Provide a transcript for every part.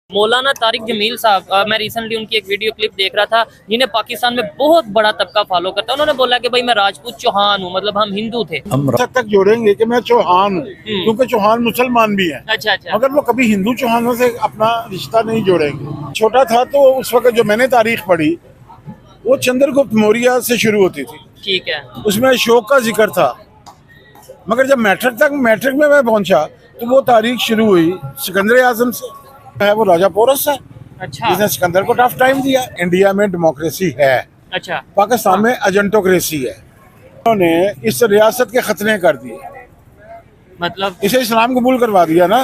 मौलाना तारिक जमील साहब, मैं रिसेंटली उनकी एक वीडियो क्लिप देख रहा था जिन्हें पाकिस्तान में बहुत बड़ा तबका फॉलो करता है। उन्होंने बोला कि भाई मैं राजपूत चौहान हूँ, मतलब हम हिंदू थे। हम तक जोड़ेंगे कि मैं चौहान हूँ, क्योंकि चौहान मुसलमान भी हैं। अच्छा अच्छा। मगर वो कभी हिंदू चौहानों से अपना रिश्ता नहीं जोड़ेंगे। छोटा था तो उस वक्त जो मैंने तारीख पढ़ी वो चंद्रगुप्त मौर्य से शुरू होती थी। ठीक है। उसमें अशोक का जिक्र था, मगर जब मैट्रिक में मैं पहुंचा तो वो तारीख शुरू हुई सिकंदर आजम से, है वो राजा पोरस है। अच्छा जिसने सिकंदर को टफ टाइम दिया। इंडिया में डेमोक्रेसी है, अच्छा। पाकिस्तान में एजेंटोक्रेसी है। उन्होंने इस रियासत के खतने कर दिए, मतलब इसे इस्लाम कबूल करवा दिया ना।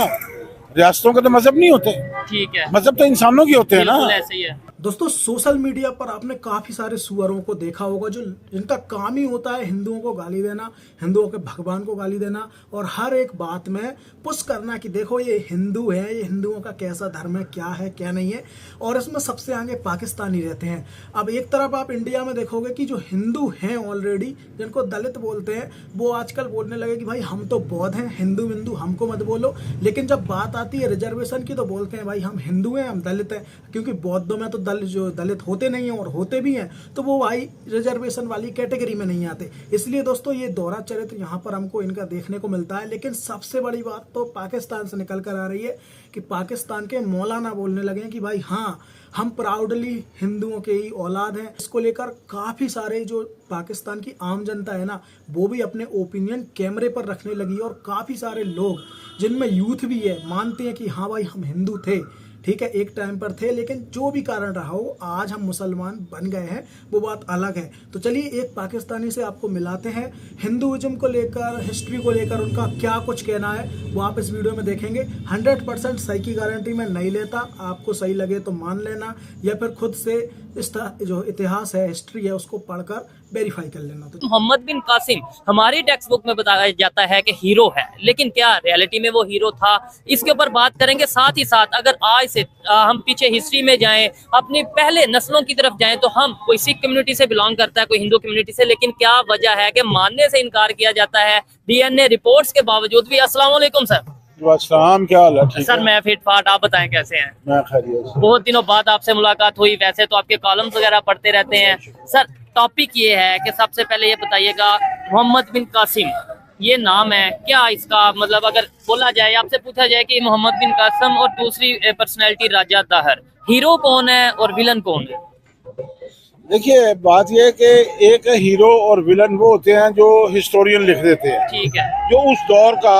रियासतों के तो मजहब नहीं होते, ठीक है, मजहब तो इंसानों की होते हैं ना। ऐसे ही है। दोस्तों, सोशल मीडिया पर आपने काफी सारे सुअरों को देखा होगा जो जिनका काम ही होता है हिंदुओं को गाली देना, हिंदुओं के भगवान को गाली देना और हर एक बात में पुश करना कि देखो ये हिंदू है, ये हिंदुओं का कैसा धर्म है, क्या नहीं है। और इसमें सबसे आगे पाकिस्तानी रहते हैं। अब एक तरफ आप इंडिया में देखोगे कि जो हिंदू हैं ऑलरेडी, जिनको दलित बोलते हैं, वो आजकल बोलने लगे कि भाई हम तो बौद्ध हैं, हिंदू हमको मत बोलो। लेकिन जब बात आती है रिजर्वेशन की तो बोलते हैं भाई हम हिंदू हैं, हम दलित हैं, क्योंकि बौद्धों में तो जो दलित होते नहीं हैं और होते भी हैं तो वो भाई रिजर्वेशन वाली कैटेगरी में नहीं आते। इसलिए दोस्तों ये दोहरा चरित्र यहाँ पर हमको इनका देखने को मिलता है। लेकिन सबसे बड़ी बात तो पाकिस्तान से निकल कर आ रही है कि पाकिस्तान के मौलाना बोलने लगे हैं कि भाई हाँ, हम प्राउडली हिंदुओं के ही औलाद हैं। इसको लेकर काफी सारे जो पाकिस्तान की आम जनता है ना, वो भी अपने ओपिनियन कैमरे पर रखने लगी और काफी सारे लोग जिनमें यूथ भी है मानते हैं कि हाँ भाई हम हिंदू थे, ठीक है, एक टाइम पर थे, लेकिन जो भी कारण रहा हो आज हम मुसलमान बन गए हैं, वो बात अलग है। तो चलिए एक पाकिस्तानी से आपको मिलाते हैं, हिंदुइज्म को लेकर, हिस्ट्री को लेकर उनका क्या कुछ कहना है वो आप इस वीडियो में देखेंगे। 100% सही की गारंटी मैं नहीं लेता, आपको सही लगे तो मान लेना या फिर खुद से इस जो इतिहास है, हिस्ट्री है, उसको पढ़कर वेरीफाई कर लेना। तो मोहम्मद बिन कासिम हमारी टेक्स्ट बुक में बताया जाता है कि हीरो है, लेकिन क्या रियलिटी में वो हीरो था, इसके ऊपर बात करेंगे। साथ ही साथ अगर आज से हम पीछे हिस्ट्री में जाएं, अपनी पहले नस्लों की तरफ जाएं, तो हम कोई सिख कम्युनिटी से बिलोंग करता है, कोई हिंदू कम्युनिटी से, लेकिन क्या वजह है कि मानने से इनकार किया जाता है डीएनए रिपोर्ट्स के बावजूद भी। अस्सलाम वालेकुम सर। अस्सलाम, क्या हाल है? सर मैं फिट फाट, आप बताएं कैसे हैं? मैं खैरियत से। बहुत दिनों बाद आपसे मुलाकात हुई, वैसे तो आपके कॉलम्स वगैरह पढ़ते रहते हैं सर। टॉपिक ये है कि सबसे पहले ये बताइएगा, मोहम्मद बिन कासिम ये नाम है, क्या इसका मतलब अगर बोला जाए, आपसे पूछा जाए कि मोहम्मद बिन कासिम और दूसरी पर्सनैलिटी राजा ताहर, हीरो कौन है और विलन कौन है? देखिए, बात यह है कि एक हीरो और विलन वो होते हैं जो हिस्टोरियन लिख देते हैं, ठीक है, जो उस दौर का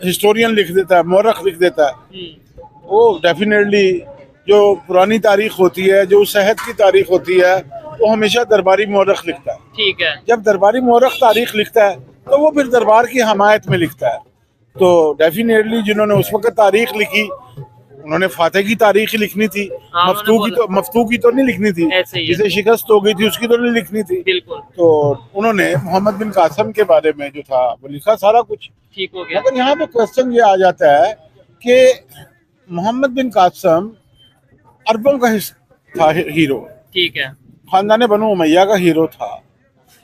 हिस्टोरियन लिख देता है, मौरख लिख देता है। वो डेफिनेटली जो पुरानी तारीख होती है, जो सेहत की तारीख होती है, वो हमेशा दरबारी मौरख लिखता है। ठीक है। जब दरबारी मौरख तारीख लिखता है तो वो फिर दरबार की हमायत में लिखता है। तो डेफिनेटली जिन्होंने उस वक्त तारीख लिखी, उन्होंने फातेह की तारीख ही लिखनी थी, मफ्तू की तो नहीं लिखनी थी, जिसे शिकस्त हो गई थी उसकी तो नहीं लिखनी थी। बिल्कुल। तो उन्होंने मोहम्मद बिन कासिम के बारे में जो था वो लिखा, सारा कुछ ठीक हो गया। मगर यहाँ पे क्वेश्चन ये आ जाता है कि मोहम्मद बिन कासिम अरबों का था हीरो, ठीक है, खानदान बनु उमैया का हीरो था,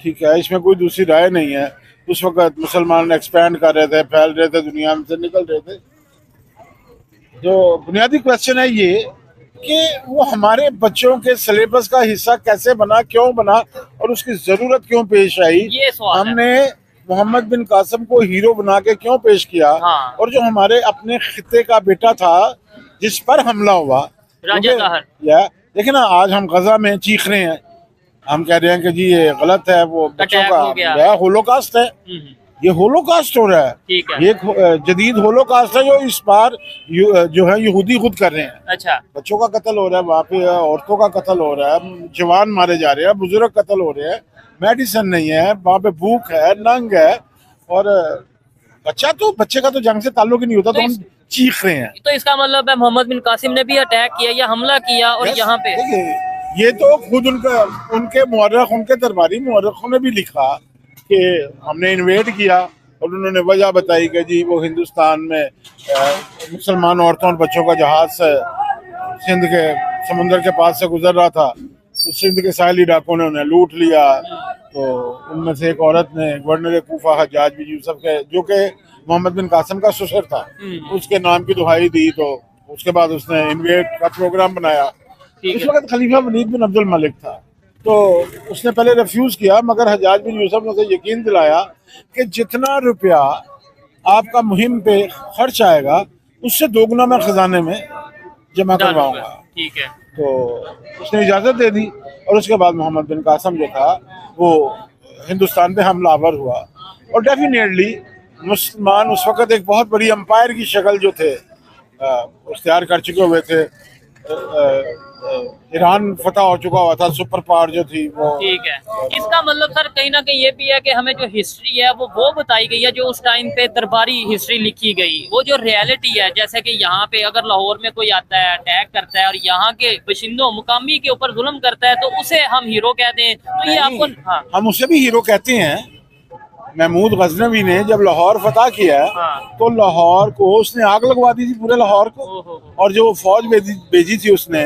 ठीक है, इसमें कोई दूसरी राय नहीं है। उस वक्त मुसलमान एक्सपैंड कर रहे थे, फैल रहे थे, दुनिया में से निकल रहे थे। जो बुनियादी क्वेश्चन है ये कि वो हमारे बच्चों के सिलेबस का हिस्सा कैसे बना, क्यों बना और उसकी जरूरत क्यों पेश आई। ये सवाल हमने मोहम्मद बिन कासिम को हीरो बना के क्यों पेश किया। हाँ। और जो हमारे अपने खित्ते का बेटा था जिस पर हमला हुआ, राजा ताहर, देखिए ना, आज हम गजा में चीख रहे हैं, हम कह रहे हैं कि जी ये गलत है, वो बच्चों का होलोकास्ट है, ये होलोकास्ट हो रहा है। ठीक है। ये जदीद होलोकास्ट है जो इस बार जो है यहूदी खुद कर रहे हैं। अच्छा। बच्चों का कत्ल हो रहा है वहाँ पे, औरतों का कत्ल हो रहा है, जवान मारे जा रहे हैं, बुजुर्ग कत्ल हो रहे हैं, मेडिसिन नहीं है वहाँ पे, भूख है, नंग है, और बच्चे का तो जंग से ताल्लुक ही नहीं होता, तो हम चीख रहे हैं। तो इसका मतलब है मोहम्मद बिन कासिम ने भी अटैक किया या हमला किया, और यहाँ पे ये तो खुद उनके मुअर्रिख, उनके दरबारी मुअर्रिखों ने भी लिखा कि हमने इन्वेड किया, और उन्होंने वजह बताई कि जी वो हिंदुस्तान में मुसलमान औरतों और बच्चों का जहाज सिंध के समुंदर के पास से गुजर रहा था, तो सिंध के साहिली डाकुओं ने उन्हें लूट लिया। तो उनमें से एक औरत ने गवर्नर कूफा हज्जाज बिन यूसुफ के, जो कि मोहम्मद बिन कासिम का ससुर था, उसके नाम की दुहाई दी, तो उसके बाद उसने इन्वेट का प्रोग्राम बनाया। ठीक उस है। वक्त खलीफा वलीद बिन अब्दुल मलिक था, तो उसने पहले रिफ्यूज किया, मगर हज्जाज बिन यूसुफ ने उसे यकीन दिलाया कि जितना रुपया आपका मुहिम पे खर्च आएगा उससे दोगुना मैं खजाने में जमा करवाऊंगा। ठीक है। तो उसने इजाज़त दे दी और उसके बाद मोहम्मद बिन कासिम जो था वो हिंदुस्तान पे हमलावर हुआ। और डेफिनेटली मुसलमान उस वक़्त एक बहुत बड़ी एम्पायर की शक्ल जो थे इख्तियार कर चुके हुए थे। ईरान फतह हो चुका हुआ था, सुपर पावर जो थी वो। ठीक है। इसका मतलब सर कहीं ना कहीं ये भी है कि हमें जो हिस्ट्री है वो बताई गई है जो उस टाइम पे दरबारी हिस्ट्री लिखी गई, वो जो रियलिटी है, जैसे कि यहाँ पे अगर लाहौर में कोई आता है अटैक करता है और यहाँ के बशिंदों मुकामी के ऊपर जुल्म करता है तो उसे हम हीरो कहते हैं, तो ये आपको हाँ हम उसे भी हीरो कहते हैं। महमूद गजनवी ने जब लाहौर फतह किया हाँ। तो लाहौर को उसने आग लगवा दी थी, पूरे लाहौर को। ओहो। और जो फौज भेजी थी उसने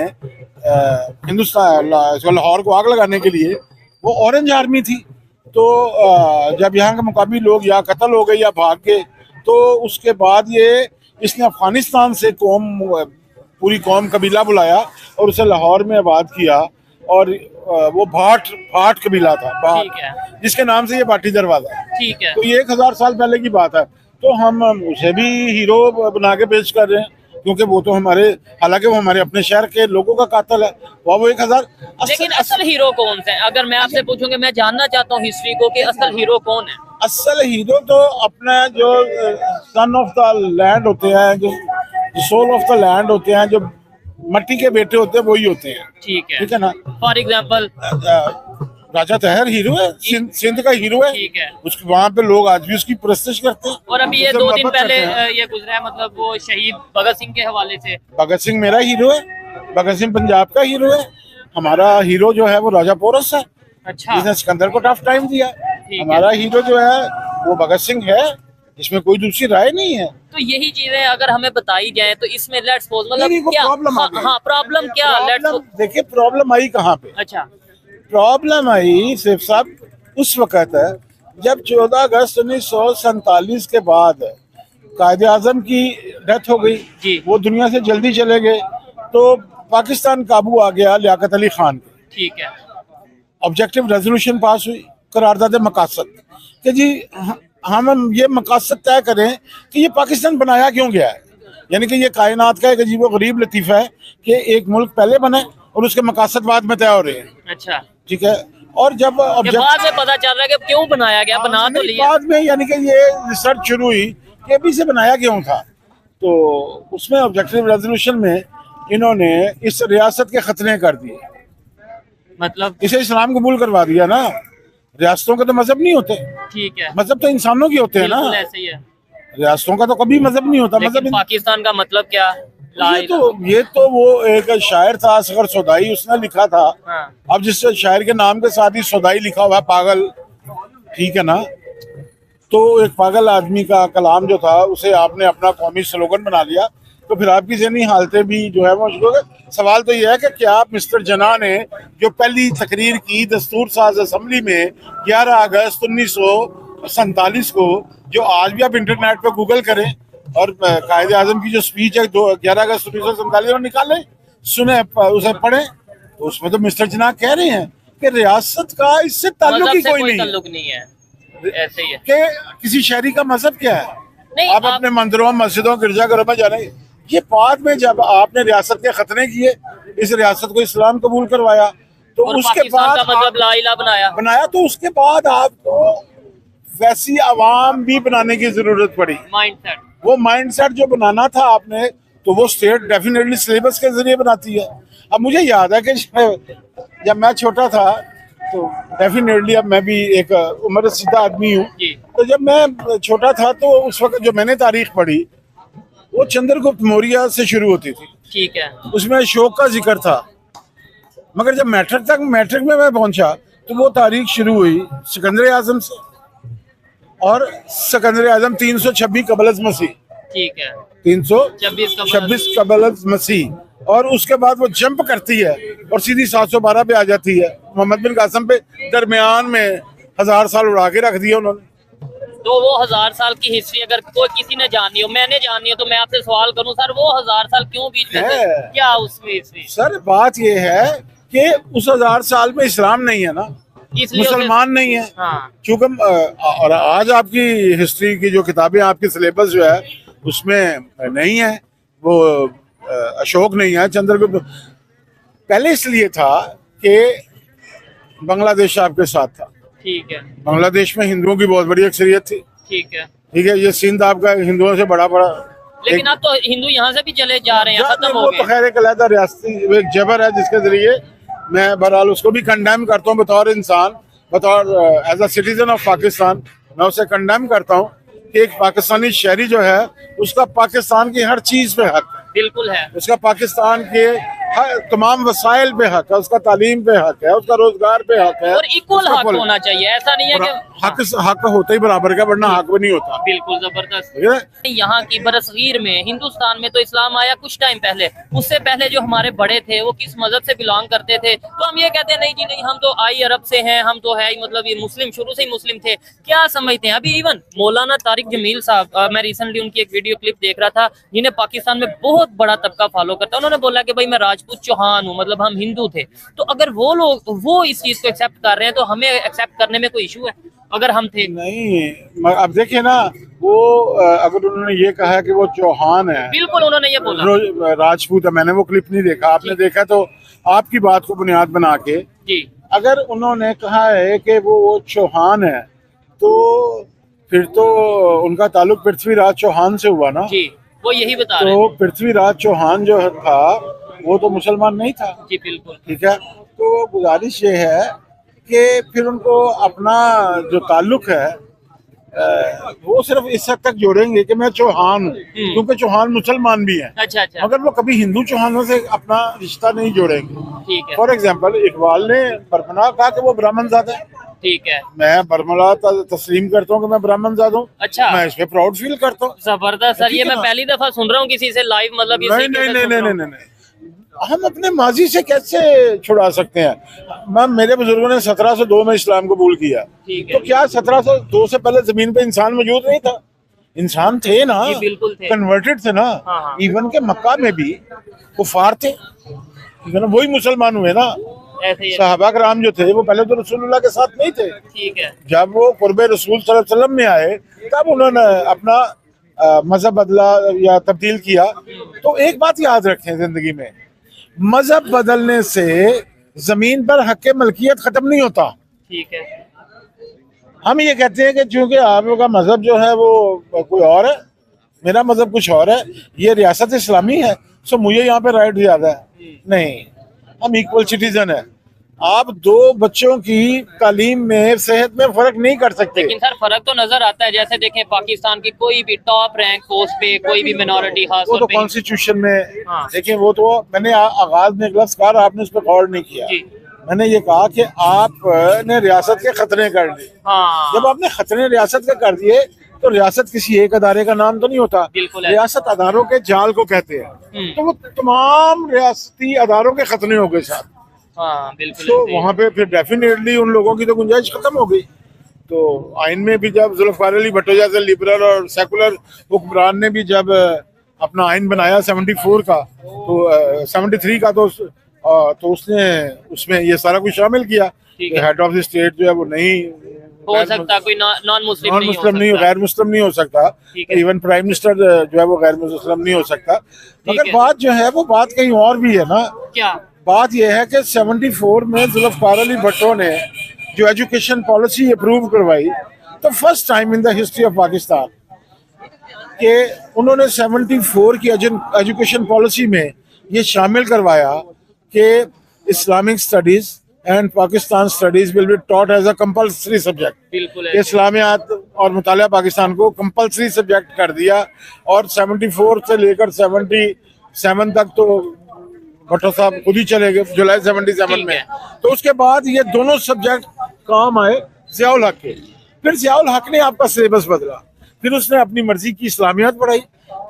हिंदुस्तान लाहौर को आग लगाने के लिए, वो ऑरेंज आर्मी थी। तो जब यहाँ के मुकामी लोग या कत्ल हो गए या भाग गए, तो उसके बाद इसने अफगानिस्तान से पूरी कौम कबीला बुलाया और उसे लाहौर में आबाद किया। और वो भाट कबीला था, ठीक है। जिसके नाम से ये भाटी दरवाजा। ठीक है। तो ये 1000 साल पहले की बात है। तो हम उसे भी हीरो बना के पेश कर रहे हैं, क्योंकि वो तो हालांकि वो हमारे अपने शहर के लोगों का कातिल है। वो 1000। लेकिन असल हीरो कौन से हैं? अगर मैं आपसे पूछूंगा, मैं जानना चाहता हूँ हिस्ट्री को कि असल हीरो कौन है? असल हीरो तो अपना जो सन ऑफ द लैंड होते हैं, जो सोल ऑफ द लैंड होते हैं, जो मट्टी के बेटे होते हैं, वही होते हैं। ठीक है ना। फॉर एग्जाम्पल राजा तहर हीरो है, सिंध का हीरो है। ठीक है। उसके वहाँ पे लोग आज भी उसकी परस्तिश करते हैं। और अभी ये उससे 2 दिन मोहब्बत पहले करते हैं। ये गुजरा है, मतलब वो शहीद भगत सिंह के हवाले से। भगत सिंह मेरा हीरो है, भगत सिंह पंजाब का हीरो है। हमारा हीरो जो है वो राजा पोरस है, अच्छा। जिसने सिकंदर को टफ टाइम दिया। है। हमारा हीरो जो है वो भगत सिंह है, इसमें कोई दूसरी राय नहीं है। तो यही चीजें अगर हमें बताई जाए तो इसमें लेट्स सपोज मतलब नहीं, वो क्या प्रॉब्लम आ गई। हाँ प्रॉब्लम क्या लेट्स देखिए प्रॉब्लम आई कहाँ पे। अच्छा। प्रॉब्लम आई सिर्फ साहब उस वक़्त है जब 14 अगस्त 1947 के बाद कायदे आजम की डेथ हो गई जी। वो दुनिया से जल्दी चले गए, तो पाकिस्तान काबू आ गया लियाकत अली खान के। ठीक है। ऑब्जेक्टिव रेजोल्यूशन पास हुई, करारदाद मकासद कि जी हम ये मकासद तय करें कि ये पाकिस्तान बनाया क्यों गया है। यानी कि ये कायनात का एक अजीब व गरीब लतीफ़ा है कि एक मुल्क पहले बने और उसके मकासद बाद में तय हो रहे हैं। अच्छा। ठीक है। और जब बाद में पता चल रहा है कि क्यों बनाया गया, बना तो लिया बाद में, यानी कि ये रिसर्च शुरू हुई कि अभी से बनाया क्यों था, तो उसमें ऑब्जेक्टिव रेजोल्यूशन में इन्होंने इस रियासत के खतने कर दिए। मतलब इसे इस्लाम कबूल करवा दिया ना। रियासतों के तो मजहब नहीं होते, ठीक है, मजहब तो इंसानों के होते हैं ना। बिल्कुल ऐसे ही है। रियासतों का तो कभी मजहब नहीं होता। लेकिन मजहब पाकिस्तान का मतलब क्या? ये तो वो एक शायर था असगर सौदाई, उसने लिखा था। हाँ। अब जिस शायर के नाम के साथ ही सौदाई लिखा हुआ है, पागल, ठीक है ना। तो एक पागल आदमी का कलाम जो था उसे आपने अपना कौमी स्लोगन बना लिया, तो फिर आपकी ज़हनी हालतें भी जो है वो शुरू हो गई। सवाल तो ये है कि क्या मिस्टर जना ने जो पहली तकरीर की दस्तूर साज असम्बली में 11 अगस्त 1947 को, जो आज भी आप इंटरनेट पर गूगल करें और कायदे आजम की जो स्पीच है 11 अगस्त 1947 में निकालें, सुने, उसे पढ़ें, तो उसमें तो मिस्टर जना कह रहे हैं कि रियासत का इससे ताल्लुक ही कोई नहीं है। ऐसे ही है कि किसी शहरी का मजहब क्या है। नहीं, आप अपने मंदिरों, मस्जिदों, गिरजाघरों में जा रहे हैं। ये बाद में जब आपने रियासत के खतने किए, इस रियासत को इस्लाम कबूल करवाया, तो उसके बाद का मतलब ला इलाहा बनाया, तो उसके बाद आपको वैसी आवाम भी बनाने की जरूरत पड़ी। माइंडसेट, वो माइंडसेट जो बनाना था आपने, तो वो स्टेट डेफिनेटली सिलेबस के जरिए बनाती है। अब मुझे याद है कि जब मैं छोटा था, तो डेफिनेटली अब मैं भी एक उम्र रसीदा आदमी हूँ, तो जब मैं छोटा था तो उस वक्त जो मैंने तारीख पढ़ी वो चंद्रगुप्त मौर्य से शुरू होती थी। ठीक है। उसमें अशोक का जिक्र था, मगर जब मैट्रिक में मैं पहुंचा तो वो तारीख शुरू हुई सिकंदर आजम से, और सिकंदर आजम 326 कबल मसीह, ठीक है, 326 कबल मसीह, और उसके बाद वो जंप करती है और सीधी 712 पे आ जाती है। मोहम्मद बिन कासिम पे दरमियान में 1000 साल उड़ा के रख दिया उन्होंने। तो वो 1000 साल की हिस्ट्री अगर कोई किसी ने जाननी हो, मैंने जाननी हो, तो मैं आपसे सवाल करूं सर, वो 1000 साल क्यों बीच में थे? है। क्या उसमें हिस्ट्री? सर बात ये है कि उस 1000 साल में इस्लाम नहीं है ना, इसलिए मुसलमान नहीं है। हाँ चूंकि और आज आपकी हिस्ट्री की जो किताबें, आपकी सिलेबस जो है उसमें नहीं है वो अशोक नहीं है, चंद्रगुप्त। पहले इसलिए था कि बांग्लादेश आपके साथ था, ठीक है, बांग्लादेश में हिंदुओं की बहुत बड़ी अक्सरियत थी, ठीक है। ठीक है। ये सिंध आपका हिंदुओं से बड़ा बड़ा, लेकिन अब तो हिंदू यहाँ से भी चले जा रहे हैं, खत्म हो वो तो गए। खैर एक अलग रियासती एक जबर है जिसके जरिए मैं बहरहाल उसको भी कंडेम करता हूँ बतौर इंसान, बतौर as a citizen of Pakistan मैं उसे कंडेम करता हूँ कि एक पाकिस्तानी शहरी जो है उसका पाकिस्तान की हर चीज पे हक है, बिल्कुल है। उसका पाकिस्तान के हर तमाम वसाइल पे हक है, उसका तालीम पे हक है, उसका रोजगार पे हक है, और इक्वल उसका हक कुल- होना चाहिए, ऐसा नहीं है कि हक हक होता ही बराबर का, वरना हक भी नहीं होता, बिल्कुल जबरदस्त। ठीक है। यहाँ की बरसगीर में हिंदुस्तान में तो इस्लाम आया कुछ टाइम पहले, उससे पहले जो हमारे बड़े थे वो किस मजहब से बिलोंग करते थे, तो हम ये कहते हैं नहीं जी नहीं, हम तो आई अरब से हैं, हम तो है ही, मतलब ये मुस्लिम, शुरू से ही मुस्लिम थे। क्या समझते हैं? अभी इवन मौलाना तारिक जमील साहब, मैं रिसेंटली उनकी एक वीडियो क्लिप देख रहा था, जिन्हें पाकिस्तान में बहुत बड़ा तबका फॉलो करता है, उन्होंने बोला कि भाई मैं राजपूत चौहान हूँ, मतलब हम हिंदू थे। तो अगर वो लोग वो इस चीज को एक्सेप्ट कर रहे हैं तो हमें एक्सेप्ट करने में कोई इशू है अगर हम थे? नहीं, अब देखिए ना, वो अगर उन्होंने ये कहा है कि वो चौहान है, बिल्कुल उन्होंने ये बोला। राजपूत है, मैंने वो क्लिप नहीं देखा, आपने देखा तो आपकी बात को बुनियाद बना के, जी अगर उन्होंने कहा है कि वो चौहान है तो फिर तो उनका ताल्लुक पृथ्वीराज चौहान से हुआ ना। जी, वो यही बता रहे तो हैं। पृथ्वीराज चौहान जो था वो तो मुसलमान नहीं था, जी बिल्कुल। ठीक है। तो गुजारिश ये है कि फिर उनको अपना जो ताल्लुक है वो सिर्फ इस हद तक जोड़ेंगे कि मैं चौहान हूँ, क्योंकि चौहान मुसलमान भी हैं, अच्छा अच्छा, मगर वो कभी हिंदू चौहानों से अपना रिश्ता नहीं जोड़ेंगे। ठीक है, फॉर एग्जाम्पल इकबाल ने बरमला कहा कि वो ब्राह्मण ज़ादा है, ठीक है। मैं बरमला तस्लीम करता हूँ कि मैं ब्राह्मण ज़ादा हूँ, अच्छा, मैं इस पे प्राउड फील करता हूँ। जबरदस्त सर, ठीक ये है मैं ना? पहली दफा सुन रहा हूँ किसी से लाइव, मतलब ये नहीं सही नहीं कैसे नहीं सुन नहीं रहा नहीं हूँ? नहीं, हम अपने माजी से कैसे छुड़ा सकते हैं? मैम मेरे बुजुर्गों ने 1702 में इस्लाम कबूल किया, ठीक तो है, क्या 1702 से पहले जमीन पे इंसान मौजूद नहीं था? इंसान थे ना, जी बिल्कुल थे। कन्वर्टेड थे ना। हाँ, हाँ। इवन के मक्का में भी कुफार थे, ठीक है ना, वही मुसलमान हुए ना। ऐसे ही है। सहाबा कराम जो थे वो पहले तो रसूलुल्लाह के साथ नहीं थे, ठीक है, जब वो कुर्बे रसूल सल्लल्लाहु अलैहि वसल्लम में आए तब उन्होंने अपना मजहब बदला या तब्दील किया। तो एक बात याद रखें जिंदगी में, मजहब बदलने से जमीन पर हक मलकियत खत्म नहीं होता। ठीक है, हम ये कहते हैं कि चूंकि आप लोग का मजहब जो है वो कोई और है, मेरा मजहब कुछ और है, ये रियासत इस्लामी है, सो मुझे यहाँ पे राइट ज्यादा है। नहीं, हम इक्वल सिटीजन है। आप दो बच्चों की तालीम में, सेहत में फर्क नहीं कर सकते। लेकिन सर फर्क तो नजर आता है, जैसे देखें पाकिस्तान की कोई भी टॉप रैंक पोस्ट पे कोई भी मिनॉरिटी खास वो तो तौर पे कॉन्स्टिट्यूशन में, हाँ। देखिए वो तो मैंने आगाज में एक लफ्ज कहा, आपने उस पर गौर नहीं किया। जी, मैंने ये कहा कि आपने रियासत के खतरे कर दिए। हाँ जब आपने खतरे रियासत के कर दिए तो रियासत किसी एक अदारे का नाम तो नहीं होता, बिल्कुल है। रियासत अदारों के जाल को कहते हैं। तो वो तमाम रियासती अदारों के खतरे हो गए साथ, हाँ बिल्कुल तो ऐसे ही। वहाँ पे फिर डेफिनेटली उन लोगों की तो गुंजाइश खत्म हो गई। तो आइन में भी जब जुल्फ़िकार अली भुट्टो जैसे लिबरल और सेकुलर हुक्मरान ने भी जब अपना आइन बनाया 74 का, तो 73 का, तो उसने उसमें ये सारा कुछ शामिल किया ठीक कि है। हेड ऑफ द स्टेट जो है वो नहीं हो सकता, कोई नॉन मुस्लिम नॉन मुस्लिम नहीं, गैर मुस्लिम नहीं हो सकता, ठीक है। इवन प्राइम मिनिस्टर जो है वो गैर मुस्लिम नहीं हो सकता। मगर है। बात जो है वो बात कहीं और भी है ना। क्या? बात यह है कि 74 में जुल्फ़िकार अली भुट्टो ने जो एजुकेशन पॉलिसी अप्रूव करवाई, तो first time in the history of Pakistan कि उन्होंने 74 की एजुकेशन पॉलिसी में ये शामिल करवाया कि Islamic studies and Pakistan studies will be taught as a compulsory subject. बिल्कुल ऐसे ही। इस्लामियात और मुतालिया पाकिस्तान को कंपल्सरी सब्जेक्ट कर दिया, और 74 से लेकर 77 तक तो भट्टो साहब खुद ही चले गए जुलाई 77 में। तो उसके बाद ये दोनों सब्जेक्ट काम आए ज़ियाउल हक के। फिर ज़ियाउल हक ने आपका सिलेबस बदला, फिर उसने अपनी मर्जी की इस्लामियात पढ़ाई,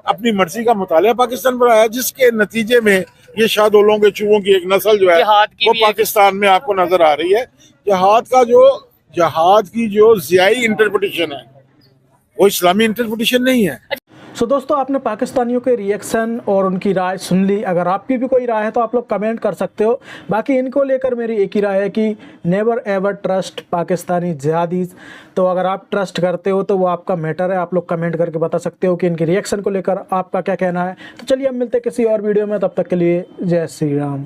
अपनी मर्जी का मुतालिया पाकिस्तान पढ़ाया, जिसके नतीजे में ये शाहदोलों के चूहों की एक नस्ल जो है जिहाद की वो भी पाकिस्तान में आपको नजर आ रही है। जहाद की जो ज़ियाई इंटरप्रिटेशन है वो इस्लामी इंटरप्रिटेशन नहीं है। सो दोस्तों, आपने पाकिस्तानियों के रिएक्शन और उनकी राय सुन ली। अगर आपकी भी कोई राय है तो आप लोग कमेंट कर सकते हो। बाकी इनको लेकर मेरी एक ही राय है कि never ever trust Pakistani jihadis. तो अगर आप ट्रस्ट करते हो तो वो आपका मैटर है, आप लोग कमेंट करके बता सकते हो कि इनके रिएक्शन को लेकर आपका क्या कहना है। तो चलिए अब मिलते हैं किसी और वीडियो में, तब तक के लिए जय श्री राम।